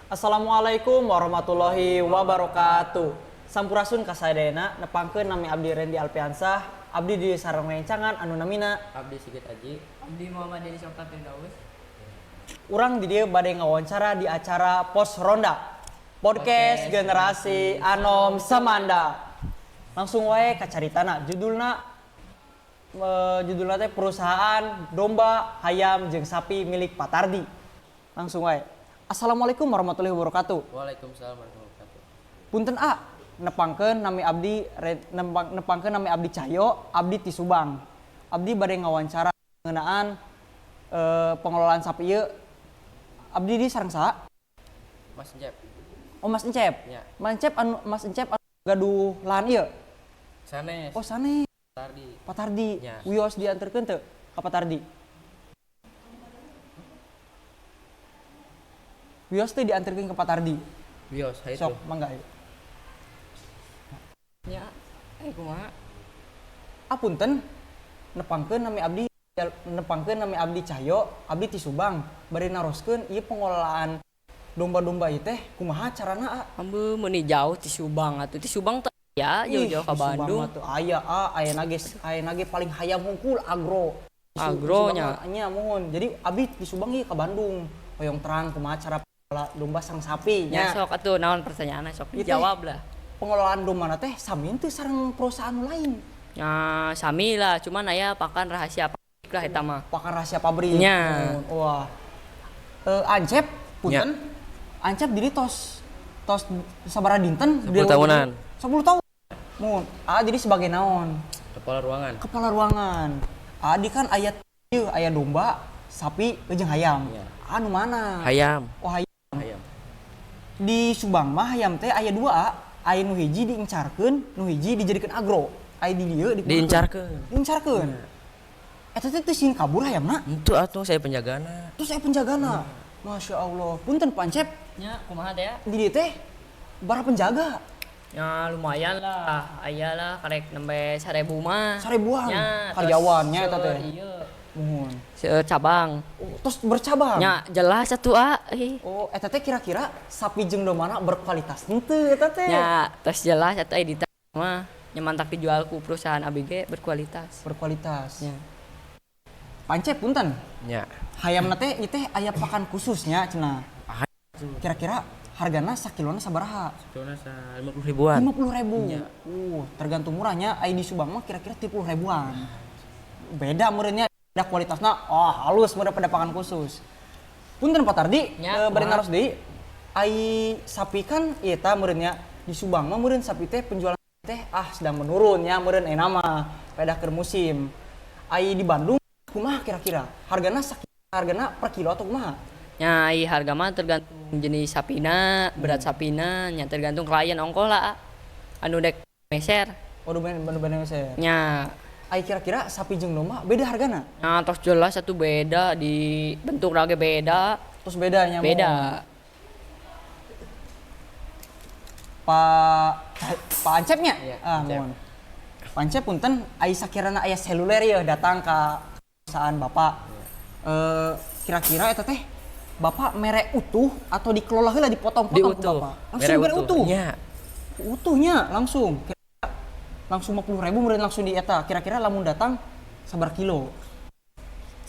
Assalamualaikum warahmatullahi wabarakatuh. Sampurasun kasadayana nepangkeun nami abdi Rendi Alpiansah, abdi di sareng rencangan anu namina Abdi Sigit Aji. Abdi Muhammad Deni Syokta Firdaus. urang di dieu bade ngawawancara di acara Pos Ronda Podcast Generasi Anom Samanda. Langsung wae ka caritana judulna teh perusahaan domba, hayam jeung sapi milik Pak Tardi. Langsung wae. Assalamualaikum warahmatullahi wabarakatuh. Waalaikumsalam warahmatullahi wabarakatuh. Punten nepangkeun nami abdi Cahyo, abdi ti Subang. Abdi bade ngawawancara ngeunaan pengelolaan sapi ieu. Abdi di sareng saha? Mas Encep. Oh Mas Encep. Ya. Mas Encep anu gaduh lahan ieu. Sanes. Oh sanes. Tardi. Pak Tardi. Ya. Wios dianterkeun teu ka Pak Tardi? Wios teh dianterkeun ke Pak Tardi. Wios, hai Sok, itu. mangga. Ya, kumaha? Punten nepangkeun nami abdi Cahyo, abdi ti Subang. Bari naroskeun ieu pengelolaan domba-domba ieu teh kumaha carana? Ambu meuni jauh ti Subang atuh. Ti Subang teh ya jauh-jauh ka Bandung. Aya ge paling hayam hungkul agro. Agronya. Nya mohon. Jadi abdi ti Subang ieu ka Bandung. Hoyong terang kumaha cara domba sareng sapi Ya nya. sok atuh naon pertanyaanna sok Ieu teh dijawab lah. Pengelolaan domba teh sami teu sareng perusahaan lain. Ya sami lah, cuman aya pakan rahasia pabrik lah eta mah. Pakan rahasia pabrik. Nya. Wah. Ancep punten. Nya. Ancep diri tos sabaraha dinten? 10 tahunan. 10 tahun. Mun. Jadi sebagai naon? Kepala ruangan. Kepala ruangan. Di kan aya domba, sapi, jeung hayam. Ya. Anu mana? Hayam. Oh hayam. Hayam. Di Subang mah hayam teh aya dua. Aya nu hiji diincarkeun, nu hiji dijadikeun agro. Aya di dieu Diincarkeun. Diincarkeun. Eta teh teu sieun kabur hayamna. Itu atuh saya penjagana. Terus saya penjagana. Masya Allah. Punten Pancep. Nya kumaha teh? Di dieu teh bara penjaga. Ya lumayan lah, aya lah karek nembe 1000 mah. 1000-an. Nya Karyawannya eta teh. Iya. Muhun. Cabang. Terus bercabang. Nya jelas atuh Oh, eta teh kira-kira sapi jeung domana berkualitas henteu eta teh. Ya, tos jelas atau editan mah nyamantak dijual ku perusahaan ABG berkualitas. Berkualitas. Ya. Pancep punten. Nya. Hayamna teh ieu teh aya pakan khususnya cenah. Kira-kira hargana sakilona sabaraha? Sakilona 50 ribuan. 50.000. Ya. Tergantung murahnya. Aya di Subang mah kira-kira 30 ribuan. Beda meureunnya, beda kualitasna. Oh, halus meureun pada pakan khusus. Punten Pak Tardi, Ya, bari naros deui. Ai sapi kan ieu tah meureunnya di Subang mah meureun sapi teh penjualan teh sedang menurun ya meureun euna mah pada keur musim. Ai di Bandung kumaha kira-kira? Hargana per kilo atau kumaha? Ya, harga mah tergantung jenis sapina, berat sapina, nya tergantung klien ongkol lah. Anu dek meser. Waduh bener-bener saya. Nya, Ai kira-kira sapi jeung domba beda hargana? nah tos jelas satu beda di bentuk lagi beda. Terus bedanya Beda. Pak Ancepnya? Iya, Ancep. Mohon. Pak Ancep punten ai sakirana aya seluler ya datang ke perusahaan Bapak. Kira-kira eta teh Bapak mere utuh atau dikelola heula dipotong-potong Di ku utuh. Bapak? Langsung mere utuh. Nya. Utuhnya langsung. Kira-kira langsung 50.000 meureun langsung di eta. Kira-kira lamun datang sabar kilo?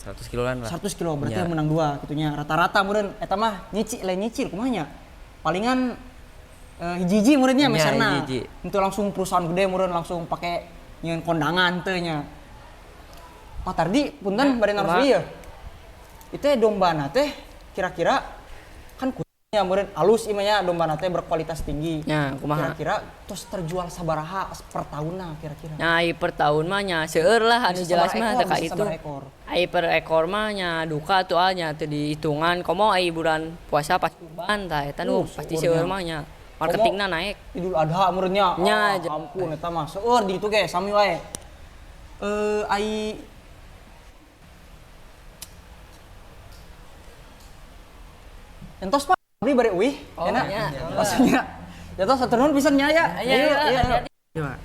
100 kiloan lah. 100 kilo berarti Ya. menang 2 gitunya. Rata-rata meureun eta mah nyicil kumaha nya? Palingan hiji-hiji meureunnya Nya, meserna. hiji-hiji. Itu langsung perusahaan gede meureun langsung pake nyeun kondangan teh nya. Pak Tardi punten bari naros ieu. Itu dombana teh kira-kira kan kusnya meureun alus ieu nya dombana teh berkualitas tinggi. Nya, kumaha? Kira-kira tos terjual sabaraha per tahunna kira-kira? Nya per tahun mah nya seueur lah anu jelas mah teh ka itu. Sabaraha ekor? Ai per ekor mah nya duka tuh nya teu dihitungan komo ai bulan puasa pas Kurban tah eta nu pasti seueur mah nya. Marketingna naik. Idul Adha meureunnya. Nya, Ampun eta mah seueur di ditu ge sami wae. Ai entos Pak, abdi bari euih. Oh, nya. Maksudnya jatuh saturnuhun pisan nya ya. Iya.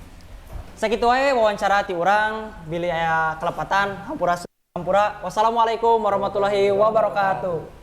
Sakitu wae wawancara ti urang bilih aya kelepatan hampura. Wassalamualaikum warahmatullahi wabarakatuh.